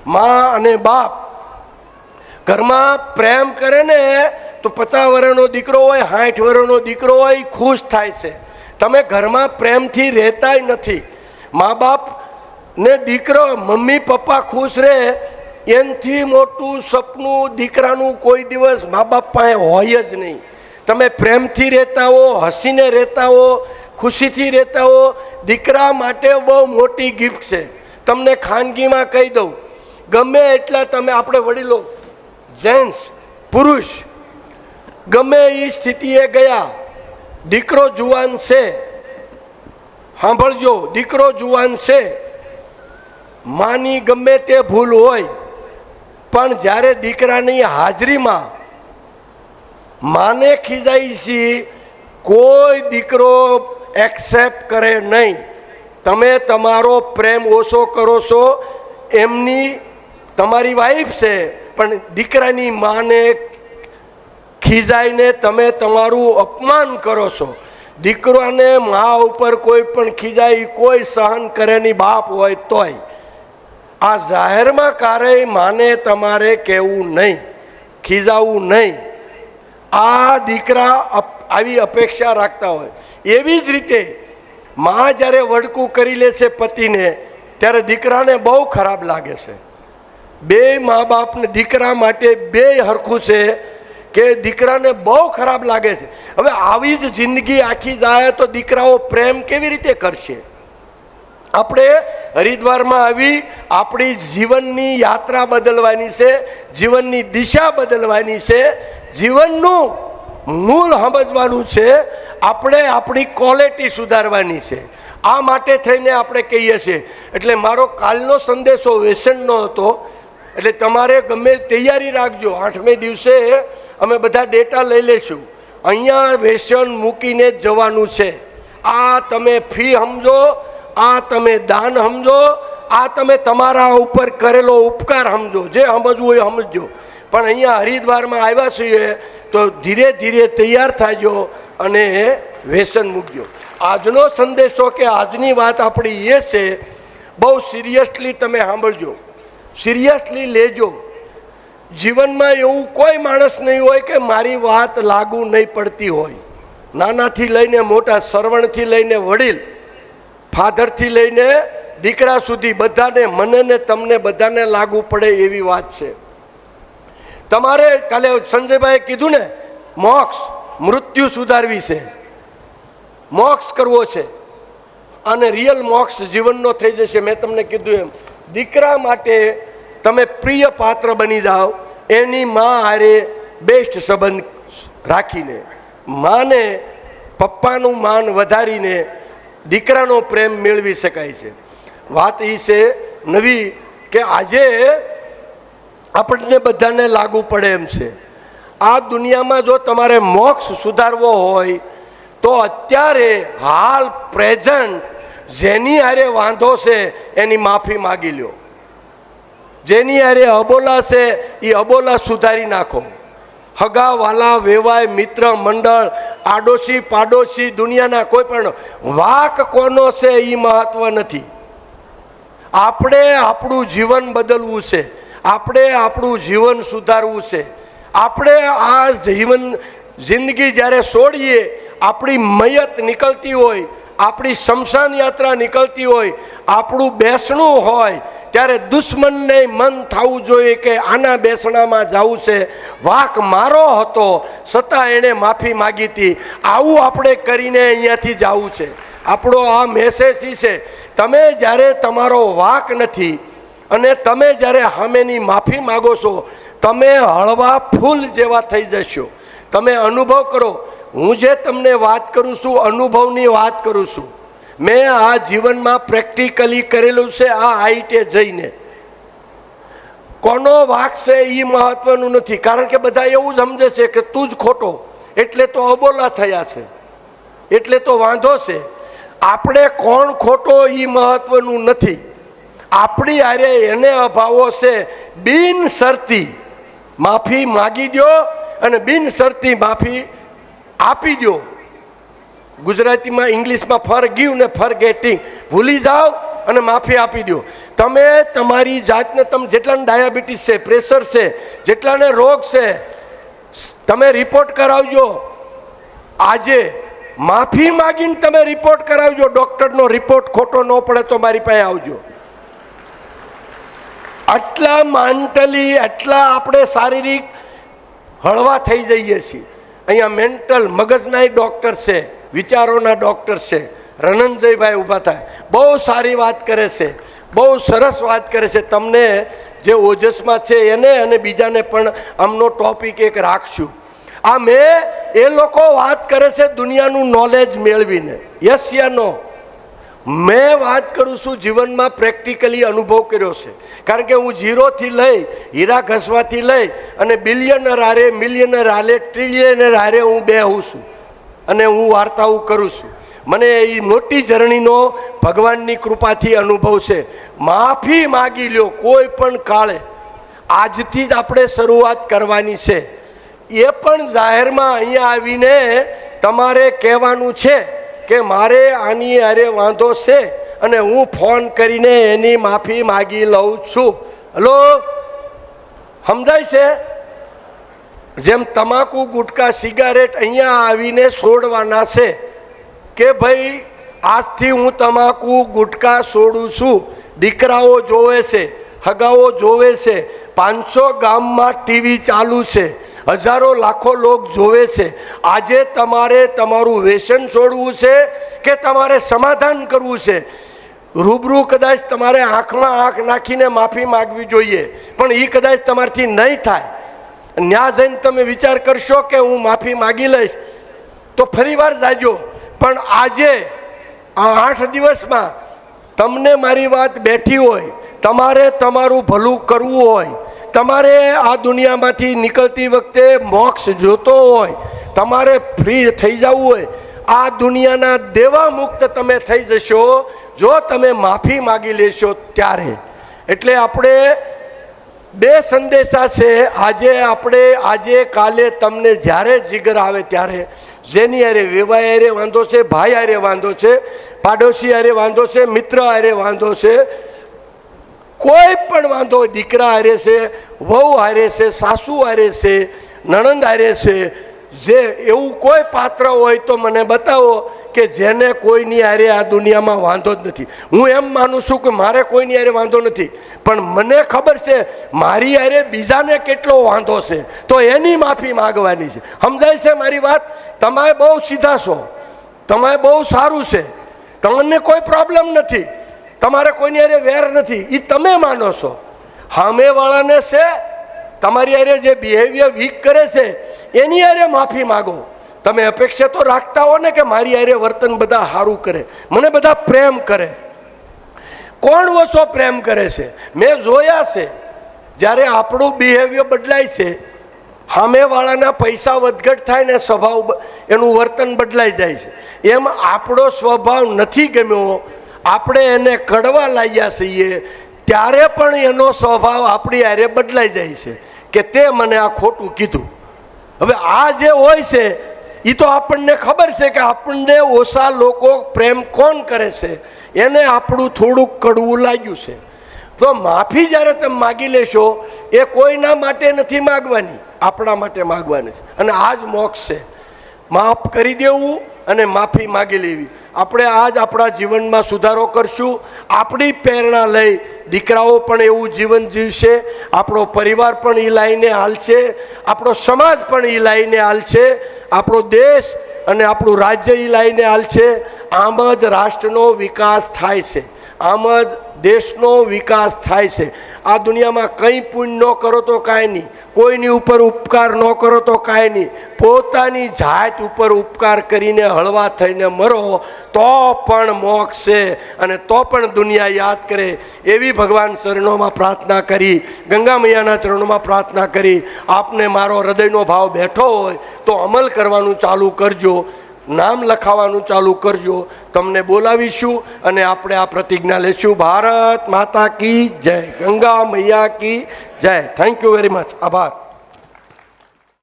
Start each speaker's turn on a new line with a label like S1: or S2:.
S1: माँ अने बाप घर में प्रेम करे ने तो 50 वर्षनो दीकरो होय 60 वर्षनो दीकरो होय खुश थाय छे। तमे घर में प्रेम थी रहता ही नहीं। माँ बाप ने दीकरो मम्मी पप्पा खुश रहे एनथी मोटू सपनू दीकरानु कोई दिवस माँ बाप पासे होय ज नहीं। तमे प्रेम थी रहता हो, हसीने रहता हो, खुशी थी रहता हो, दीकरा माटे बहु मोटी गिफ्ट है। तमने खानगी में कही दऊँ गमे एटला तमे आपणे वडीलो जेन्ट्स पुरुष गमे ई स्थितिए गया दीकरो जुवान से सांभळजो दीकरो जुवान से मानी गमे ते भूल होय पण ज्यारे दीकरानी हाजरी में माने खीजाई सी कोई दीकरो एक्सेप्ट करे नहीं। तमे तमारो प्रेम ओछो करो छो एमनी तमारी वाइफ से पण दीकरानी माने खीजाईने तमे तमारू अपमान करो छो। दीकराने माँ ऊपर कोई पण खीजाई कोई सहन करे नहीं बाप होय तोय आ जाहिर में कार्य माने तमारे कहवू नहीं खीजावू नहीं। आ दीकरा आवी अपेक्षा राखता होय। एवी ज रीते माँ ज्यारे वडकू करी ले छे पतिने त्यारे दीकराने बहु खराब लागे छे। बे माँ बाप ने दीकरा माटे बे हरखू छे के दीकराने बहु खराब लागे छे। हवे आवी ज जिंदगी आखी जाए तो दीकराओ प्रेम केवी रीते करशे। આપણે હરિદ્વારમાં આવી આપણી જીવનની યાત્રા બદલવાની છે, જીવનની દિશા બદલવાની છે, જીવનનું મૂળ સમજવાનું છે, આપણે આપણી ક્વોલિટી સુધારવાની છે। આ માટે થઈને આપણે કહીએ છીએ। એટલે મારો કાલનો સંદેશો વ્યસનનો હતો એટલે તમારે ગમે તૈયારી રાખજો। 8મે દિવસે અમે બધા ડેટા લઈ લઈશું। અહીંયા વ્યસન મૂકીને જ જવાનું છે। આ તમે ફી સમજો, आ तमे दान समझो, आ तमे तमारा ऊपर करेलो उपकार समझो। जे समझवू ए समझो पण अहींया हरिद्वार में आव्या छीए तो धीरे धीरे तैयार थाजो अने व्यसन मूकजो। आजनो संदेशो के आजनी बात आपणी ए छे बहु सीरियसली तमे सांभळजो, सीरियसली लेजो। जीवन में एवं कोई माणस नहीं होय के मारी बात लागू नहीं पड़ती होय। नानाथी लईने मोटा, सरवणथी लईने वडील, फाधर थी लईने दीकरा सुधी बधाने मने ने तमने बधाने लागू पड़े एवी बात छे। तमारे काले संजय भाई कीधु ने मोक्ष मृत्यु सुधारवी छे, मोक्ष करवो छे अने रियल मोक्ष जीवननो थई जशे। मैं तमने कीधुं एम दीकरा माटे तमे प्रिय पात्र बनी जाओ। एनी मां हारे बेस्ट संबंध राखीने माने पप्पानुं मान वधारीने दीकरानो प्रेम मेळवी शकाय छे। वात ई छे नवी के आजे आपणे बधाने लागू पड़े एम छे। आ दुनिया में जो तमारे मोक्ष सुधारवो होय तो अत्यारे हाल प्रेजेंट जेनी हारे वांधो छे एनी माफी मागी ल्यो। जेनी हारे अबोला छे ई अबोला सुधारी नाखो। हगा वाला वेवाय मित्र मंडल आडोशी पाडोशी दुनियाना कोई पण वाक कोनो छे ई महत्व नहीं। आपणे आपणुं जीवन बदलवुं छे, आपणे आपणुं जीवन सुधारवुं छे। आपणे आ जीवन जिंदगी ज्यारे छोड़ीए आपणी मयत निकलती होय, आपणी शमशान यात्रा निकलती होय, आपणुं बेसणुं होय त्यारे दुश्मन ने मन थवुं जोईए के आना बेसणामां जावुं छे। वाक मारो हतो छतां एणे माफी मागी थी। आवुं आपणे करीने अहींयाथी जावुं छे। આપણો આ મેસેજ છે તમે જ્યારે તમારો વાક નથી અને તમે જ્યારે સામેની માફી માગો છો તમે હળવા ફૂલ જેવા થઈ જશો। તમે અનુભવ કરો। હું જે તમને વાત કરું છું અનુભવની વાત કરું છું। મેં આ જીવનમાં પ્રેક્ટિકલી કરેલું છે। આ હાઈટે જઈને કોનો વાક છે એ મહત્વનું નથી કારણ કે બધા એવું સમજે છે કે તું જ ખોટો એટલે તો અબોલા થયા છે એટલે તો વાંધો છે। આપણે કોણ ખોટો એ મહત્વનું નથી। આપણી હારે એને અભાવો છે બિન શરતી માફી માગી દો અને બિન શરતી માફી આપી દો। ગુજરાતીમાં ઇંગ્લિશમાં ફોરગીવ ને ફોરગેટિંગ ભૂલી જાઓ અને માફી આપી દો. તમે તમારી જાતને, તમે જેટલાને ડાયાબિટીસ છે, પ્રેશર છે, જેટલાને રોગ છે, તમે રિપોર્ટ કરાવજો. આજે માફી માગીને તમે રિપોર્ટ કરાવજો. ડૉક્ટરનો રિપોર્ટ ખોટો ન પડે તો મારી પાસે આવજો. આટલા મેન્ટલી, આટલા આપણે શારીરિક હળવા થઈ જઈએ છીએ. અહીંયા મેન્ટલ મગજના ડૉક્ટર છે, વિચારોના ડૉક્ટર છે. રણંજયભાઈ ઊભા થાય, બહુ સારી વાત કરે છે, બહુ સરસ વાત કરે છે. તમને જે ઓજસમાં છે એને અને બીજાને પણ આમનો ટોપિક એક રાખશું. આ એ લોકો વાત કરે છે દુનિયાનું નોલેજ મેળવીને. યસ યા નો? મેં વાત કરું છું જીવનમાં પ્રેક્ટિકલી અનુભવ કર્યો છે. કારણ કે હું ઝીરોથી લઈ, હીરા ઘસવાથી લઈ અને બિલિયનર હારે, મિલિયનર હારે, ટ્રિલિયનર હારે હું બેહું છું અને હું વાર્તાઓ કરું છું. મને એ મોટી જર્નીનો ભગવાનની કૃપાથી અનુભવ છે. માફી માગી લ્યો કોઈ પણ કાળે. આજથી જ આપણે શરૂઆત કરવાની છે. એ પણ જાહેરમાં અહીંયા આવીને તમારે કહેવાનું છે કે મારે આની હારે વાંધો છે અને હું ફોન કરીને એની માફી માગી લઉં છું. હલો, સમજાય છે? જેમ તમાકુ, ગુટકા, સિગારેટ અહીંયા આવીને છોડવાના છે કે ભાઈ આજથી હું તમાકુ, ગુટકા છોડું છું. દીકરાઓ જોવે છે, હગાઓ જોવે છે, 500 ગામમાં ટીવી ચાલુ છે, હજારો લાખો લોક જોવે છે. આજે તમારે તમારું વ્યસન છોડવું છે કે તમારે સમાધાન કરવું છે? રૂબરૂ કદાચ તમારે આંખમાં આંખ નાખીને માફી માગવી જોઈએ, પણ એ કદાચ તમારથી નહીં થાય. ન્યા જઈને તમે વિચાર કરશો કે હું માફી માગી લઈશ તો ફરી વાર જાજો. પણ આજે આ 8 દિવસમાં તમને મારી વાત બેઠી હોય, તમારે તમારું ભલું કરવું હોય, તમારે આ દુનિયામાંથી નીકળતી વખતે મોક્ષ જોતો હોય, તમારે ફ્રી થઈ જવું હોય, આ દુનિયાના દેવા મુક્ત તમે થઈ જશો જો તમે માફી માગી લેશો ત્યારે. એટલે આપણે 2 સંદેશા છે આજે. આજે કાલે તમને જ્યારે જીગર આવે ત્યારે, જેની હારે વેવાય હારે વાંધો છે, ભાઈ હારે વાંધો છે, પાડોશી હારે વાંધો છે, મિત્ર હારે વાંધો છે, કોઈ પણ વાંધો, દીકરા હારે છે, વહુ હારે છે, સાસુ હારે છે, નણંદ હારે છે, જે એવું કોઈ પાત્ર હોય તો મને બતાવો કે જેને કોઈની હારે આ દુનિયામાં વાંધો જ નથી. હું એમ માનું છું કે મારે કોઈની હારે વાંધો નથી, પણ મને ખબર છે મારી હારે બીજાને કેટલો વાંધો છે, તો એની માફી માગવાની છે. સમજાય છે મારી વાત? તમે બહુ સીધા છો, તમે બહુ સારું છે, તમને કોઈ પ્રોબ્લેમ નથી, તમારે કોઈની હારે વેર નથી, એ તમે માનો છો. સામેવાળાને છે તમારી હારે જે બિહેવિયર વીક કરે છે એની હારે માફી માગો. તમે અપેક્ષા તો રાખતા હો ને કે મારી હારે વર્તન બધા સારું કરે, મને બધા પ્રેમ કરે. કોણ ઓછો પ્રેમ કરે છે? મેં જોયા છે જ્યારે આપણું બિહેવિયર બદલાય છે, સામેવાળાના પૈસા વધઘટ થાય ને સ્વભાવ, એનું વર્તન બદલાઈ જાય છે. એમ આપણો સ્વભાવ નથી ગમ્યો, આપણે એને કડવા લાગ્યા છીએ, ત્યારે પણ એનો સ્વભાવ આપણી હારે બદલાઈ જાય છે કે તે મને આ ખોટું કીધું. હવે આ જે હોય છે એ તો આપણને ખબર છે કે આપણને ઓછા લોકો પ્રેમ કોણ કરે છે, એને આપણું થોડુંક કડવું લાગ્યું છે. તો માફી જ્યારે તમે માગી લેશો એ કોઈના માટે નથી માગવાની, આપણા માટે માગવાની છે. અને આ જ મોક્ષ છે, માફ કરી દેવું અને માફી માગી લેવી. આપણે આજ આપણા જીવનમાં સુધારો કરશું. આપણી પ્રેરણા લઈ દીકરાઓ પણ એવું જીવન જીવશે, આપણો પરિવાર પણ એ લાઈને હાલશે, આપણો સમાજ પણ એ લાઈને હાલશે, આપણો દેશ અને આપણું રાજ્ય એ લાઈને હાલશે. આમ જ રાષ્ટ્રનો વિકાસ થાય છે, આમ જ દેશનો વિકાસ થાય છે. આ દુનિયામાં કંઈ પુણ્ય ન કરો તો કાંઈ નહીં, કોઈની ઉપર ઉપકાર ન કરો તો કાંઈ નહીં, પોતાની જાત ઉપર ઉપકાર કરીને હળવા થઈને મરો તો પણ મોક્ષ છે અને તો પણ દુનિયા યાદ કરે. એવી ભગવાન ચરણોમાં પ્રાર્થના કરી, ગંગા મૈયાના ચરણોમાં પ્રાર્થના કરી. આપને મારો હૃદયનો ભાવ બેઠો હોય તો અમલ કરવાનું ચાલુ કરજો, નામ લખાવાનું ચાલુ કરજો. તમને બોલાવીશું અને આપણે આ પ્રતિજ્ઞા લેશું. ભારત માતા કી જય, ગંગા મૈયા કી જય. Thank you very much. આભાર.